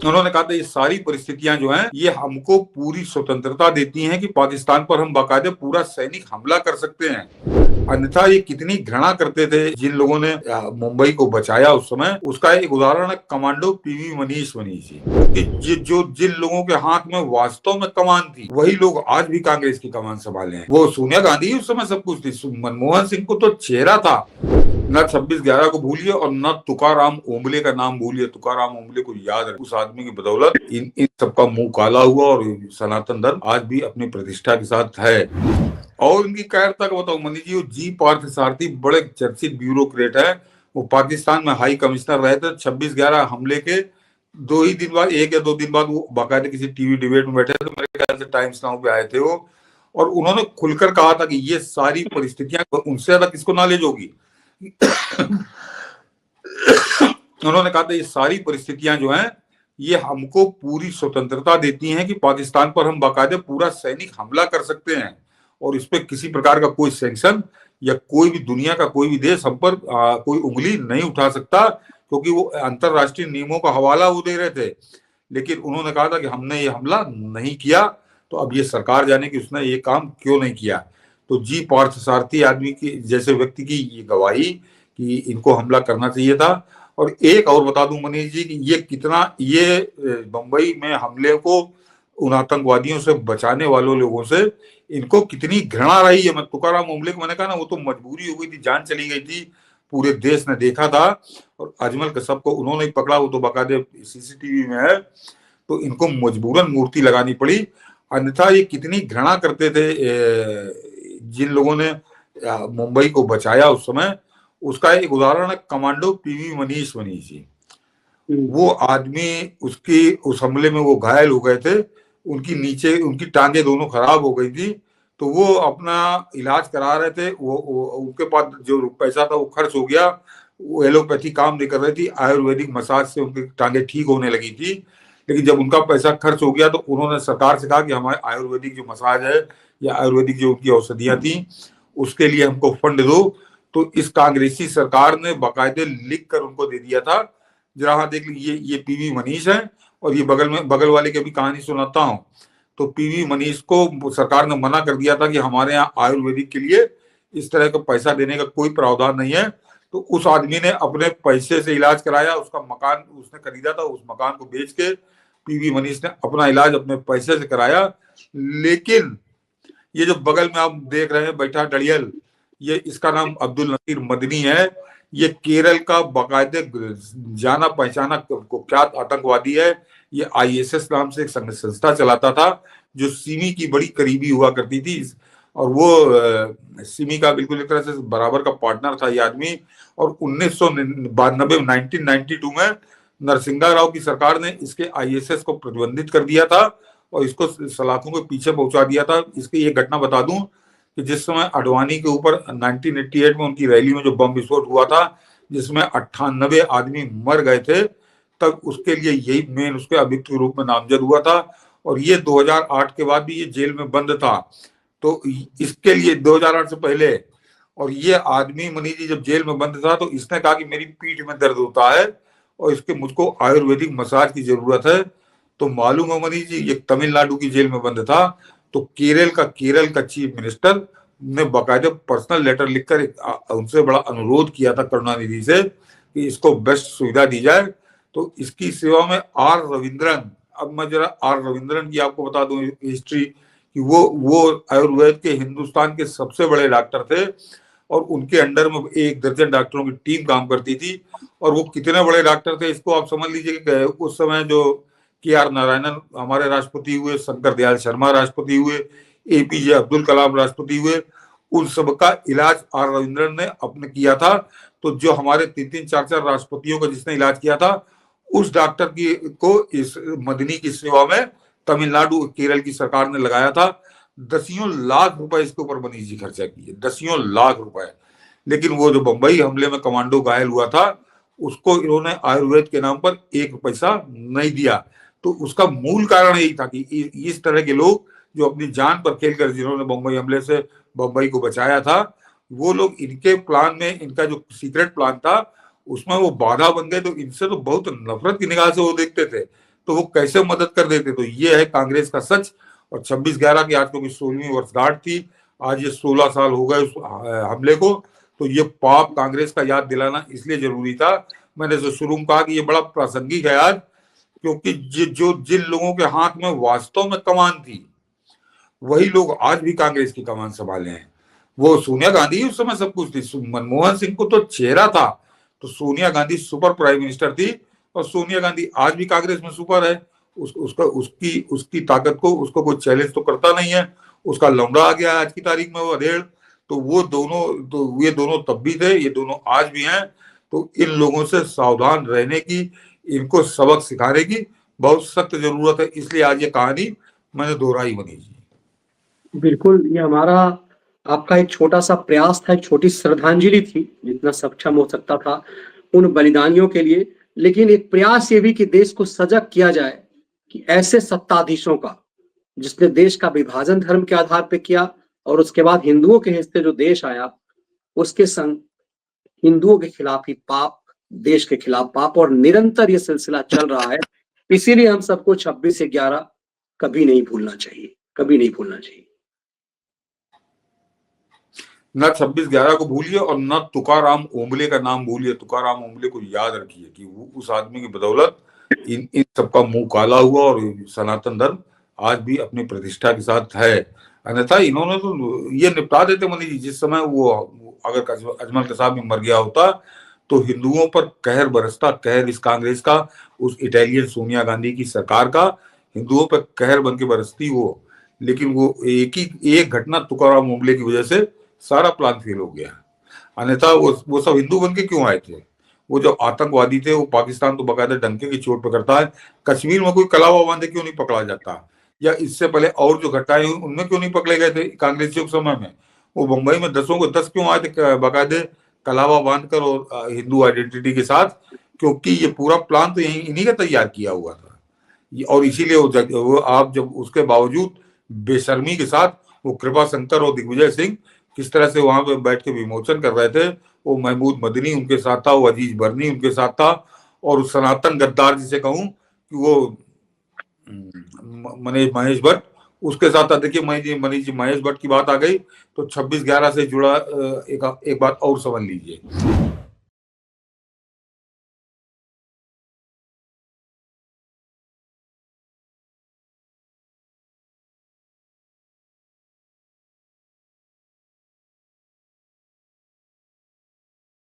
उन्होंने कहा था ये सारी परिस्थितियां जो हैं ये हमको पूरी स्वतंत्रता देती हैं कि पाकिस्तान पर हम बाकायदे पूरा सैनिक हमला कर सकते हैं। अन्यथा ये कितनी घृणा करते थे जिन लोगों ने मुंबई को बचाया उस समय, उसका एक उदाहरण है कमांडो पीवी मनीष जी कि जो जिन लोगों के हाथ में वास्तव में कमान थी वही लोग आज भी कांग्रेस की कमान संभाले हैं। वो सोनिया गांधी उस समय सब कुछ थी, मनमोहन सिंह को तो चेहरा था। न 26/11 को भूलिए और न तुकाराम ओंबले का नाम भूलिए। तुकाराम ओंबले को याद रहे, उस आदमी की बदौलत इन सबका मुंह काला हुआ और सनातन धर्म आज भी अपनी प्रतिष्ठा के साथ है। और इनकी कायरता का बताऊं मनीष जी, जी पार्थ सारथी बड़े चर्चित ब्यूरोक्रेट है। वो पाकिस्तान में हाई कमिश्नर रहे थे। 26/11 हमले के 2 ही दिन बाद, 1 या 2 दिन बाद वो बाकायदे किसी टीवी डिबेट में बैठे थे, मेरे ख्याल से टाइम्स नाउ पे आए थे वो, और उन्होंने खुलकर कहा था कि ये सारी परिस्थितियां उनसे ज्यादा किसको नॉलेज होगी। उन्होंने कहा था ये सारी परिस्थितियां जो हैं ये हमको पूरी स्वतंत्रता देती हैं कि पाकिस्तान पर हम बाकायदे पूरा सैनिक हमला कर सकते हैं और इस पे किसी प्रकार का कोई सैंक्शन या कोई भी दुनिया का कोई भी देश हम पर कोई उंगली नहीं उठा सकता, क्योंकि वो अंतरराष्ट्रीय नियमों का हवाला वो दे रहे थे। लेकिन उन्होंने कहा था कि हमने ये हमला नहीं किया, तो अब ये सरकार जाने कि उसने ये काम क्यों नहीं किया। तो जी पार्थ सारथी आदमी की जैसे व्यक्ति की ये गवाही कि इनको हमला करना चाहिए था। और एक और बता दूं मनीष जी कि ये कितना ये बंबई में हमले को उन आतंकवादियों से बचाने वालों लोगों से इनको कितनी घृणा रही है। मैं तुकाराम ओंबले को मैंने कहा ना, वो तो मजबूरी हो गई थी, जान चली गई थी, पूरे देश ने देखा था। और अजमल कश्यप को उन्होंने ही पकड़ा, वो तो बाकायदे सीसीटीवी में है। तो इनको मजबूरन मूर्ति लगानी पड़ी, अन्यथा ये कितनी घृणा करते थे जिन लोगों ने मुंबई को बचाया उस समय। उसका एक उदाहरण है कमांडो पीवी मनीष जी। वो आदमी उसकी उस हमले में वो घायल हो गए थे, उनकी नीचे उनकी टांगे दोनों खराब हो गई थी, तो वो अपना इलाज करा रहे थे। वो उनके पास जो पैसा था वो खर्च हो गया। वो एलोपैथी काम नहीं कर रही थी, आयुर्वेदिक मसाज से उनकी टांगे ठीक होने लगी थी। लेकिन जब उनका पैसा खर्च हो गया तो उन्होंने सरकार से कहा कि हमारे आयुर्वेदिक जो मसाज है या आयुर्वेदिक जो उनकी औषधियां थी उसके लिए हमको फंड दो। तो इस कांग्रेसी सरकार ने बाकायदे लिख कर उनको दे दिया था। जरा हाँ देख लीजिए, ये पीवी मनीष है और ये बगल वाले की भी कहानी सुनाता हूँ। तो पीवी मनीष को सरकार ने मना कर दिया था कि हमारे यहाँ आयुर्वेदिक के लिए इस तरह का पैसा देने का कोई प्रावधान नहीं है। तो उस आदमी ने अपने पैसे से इलाज कराया, उसका मकान उसने खरीदा था, उस मकान को बेच के पीवी मनीष ने अपना इलाज अपने पैसे से कराया। लेकिन ये जो बगल में आप देख रहे हैं बैठा डड़ियल, ये इसका नाम अब्दुल नसीर मदनी है। ये केरल का बाकायदे जाना पहचाना कुख्यात आतंकवादी है। ये आईएसएस नाम से एक संस्था चलाता था जो सिमी की बड़ी करीबी हुआ करती थी, और वो सिमी का बिल्कुल एक तरह से बराबर का पार्टनर था ये आदमी। और 1992 1992 में नरसिंहा राव की सरकार ने इसके आईएसएस को प्रतिबंधित कर दिया था और इसको सलाखों के पीछे पहुंचा दिया था। इसकी ये घटना बता दूं कि जिस समय अडवाणी के ऊपर 1988 में उनकी रैली में जो बम विस्फोट हुआ था जिसमें 98 आदमी मर गए थे, तब उसके लिए यही मेन उसके अभियुक्त के रूप में नामजद हुआ था। और ये 2008 के बाद भी ये जेल में बंद था। तो इसके लिए 2008 से पहले, और ये आदमी मनीष जी जब जेल में बंद था तो इसने कहा कि मेरी पीठ में दर्द होता है और इसके मुझको आयुर्वेदिक मसाज की जरूरत है। तो मालूम है मनीष जी, ये तमिलनाडु की जेल में बंद था। तो केरल का चीफ मिनिस्टर ने बाकायदे पर्सनल लेटर लिखकर उनसे बड़ा अनुरोध किया था करुणानिधि से कि इसको बेस्ट सुविधा दी जाए। तो इसकी सेवा में आर रविंद्रन, अब मैं जरा आर रविंद्रन की आपको बता दूं हिस्ट्री कि वो आयुर्वेद के हिंदुस्तान के सबसे बड़े डॉक्टर थे और उनके अंडर में 1 दर्जन डॉक्टरों की टीम काम करती थी। और वो कितने बड़े डॉक्टर थे इसको आप समझ लीजिए कि उस समय जो KR नारायणन हमारे राष्ट्रपति हुए, शंकर दयाल शर्मा राष्ट्रपति हुए, APJ अब्दुल कलाम राष्ट्रपति हुए, उन सबका इलाज आर रविंद्रन ने अपने किया था। तो जो हमारे 3-3 4-4 राष्ट्रपतियों का जिसने इलाज किया था उस डॉक्टर की को इस मदनी की सेवा में तमिलनाडु केरल की सरकार ने लगाया था। दसियों लाख रुपए इसके ऊपर मनीष जी खर्चा किए, दसियों लाख रुपए। लेकिन वो जो बंबई हमले में कमांडो घायल हुआ था उसको इन्होंने आयुर्वेद के नाम पर 1 पैसा नहीं दिया। तो उसका मूल कारण यही था कि इस तरह के लोग जो अपनी जान पर खेलकर जिन्होंने बंबई हमले से बंबई को बचाया था, वो लोग इनके प्लान में, इनका जो सीक्रेट प्लान था उसमें वो बाधा बन गए। तो इनसे तो बहुत नफरत की निगाह से वो देखते थे। तो वो कैसे मदद कर देते। तो ये है कांग्रेस का सच। और 26/11 की आज क्योंकि 16वीं वर्षगांठ थी, आज ये 16 साल हो गए उस हमले को, तो ये पाप कांग्रेस का याद दिलाना इसलिए जरूरी था। मैंने तो शुरू में कहा कि ये बड़ा प्रासंगिक है आज, क्योंकि जिन लोगों के हाथ में वास्तव में कमान थी, वही लोग आज भी कांग्रेस की कमान संभाले हैं। वो सोनिया गांधी उस समय सब कुछ थी, मनमोहन सिंह को तो चेहरा था, तो Sonia Gandhi super prime minister थी, और सोनिया गांधी आज भी कांग्रेस में सुपर है। उसकी उसकी ताकत को उसको कोई चैलेंज तो करता नहीं है। उसका लौंडा आ गया आज की तारीख में, वो अधेड़। तो ये दोनों तब भी थे, ये दोनों आज भी हैं। तो इन लोगों से सावधान रहने की, इनको सबक सिखाने की बहुत सख्त जरूरत है। इसलिए आज ये कहानी मैंने दोहराई मनीष जी। बिल्कुल, ये हमारा आपका एक छोटा सा प्रयास था, एक छोटी श्रद्धांजलि थी, जितना सक्षम हो सकता था उन बलिदानियों के लिए। लेकिन एक प्रयास ये भी कि देश को सजग किया जाए कि ऐसे सत्ताधीशों का, जिसने देश का विभाजन धर्म के आधार पे किया और उसके बाद हिंदुओं के हिस्से जो देश आया, उसके संग हिंदुओं के खिलाफ ही पाप, देश के खिलाफ पाप, और निरंतर ये सिलसिला चल रहा है। इसीलिए हम सबको 26/11 कभी नहीं भूलना चाहिए, कभी नहीं भूलना चाहिए। न 26/11 को भूलिए और न तुकाराम ओंबले का नाम भूलिए। तुकाराम ओंबले को याद रखिए कि वो उस आदमी की बदौलत इन सबका मुंह काला हुआ और सनातन धर्म आज भी अपनी प्रतिष्ठा के साथ है। अन्यथा इन्होंने तो ये निपटा देते मनीष जी। जिस समय वो अगर अजमल कसाब में मर गया होता तो हिंदुओं पर कहर बरसता, कहर इस कांग्रेस का, उस इटालियन सोनिया गांधी की सरकार का हिंदुओं पर कहर बन के बरसती वो। लेकिन वो एक घटना तुकाराम ओंबले की वजह से सारा प्लान फेल हो गया। अन्यथा वो सब हिंदू बन के क्यों आए थे? वो जो आतंकवादी थे, वो पाकिस्तान तो बकायदा डंके की चोट पे करता है। कश्मीर में कोई कलावा बांधे क्यों नहीं पकड़ा जाता? या इससे पहले और जो घटनाएं हुई उनमें क्यों नहीं पकड़े गए थे कांग्रेसियों के समय में? वो मुंबई में 10 को 10 क्यों आए थे बकायदे कलावा बांधकर और हिंदू आइडेंटिटी के साथ? क्योंकि ये पूरा प्लान तो इन्हीं का तैयार किया हुआ था। और इसीलिए वो आप जब उसके बावजूद बेशर्मी के साथ वो कृपा शंकर और दिग्विजय सिंह किस तरह से वहां पे बैठ के विमोचन कर रहे थे, वो महमूद मदनी उनके साथ था, वो अजीज बर्नी उनके साथ था, और उस सनातन गद्दार जिसे कहूं कि वो महेश भट्ट उसके साथ था। देखिए मनीष जी, महेश भट्ट की बात आ गई तो 26/11 से जुड़ा एक बात और समझ लीजिए।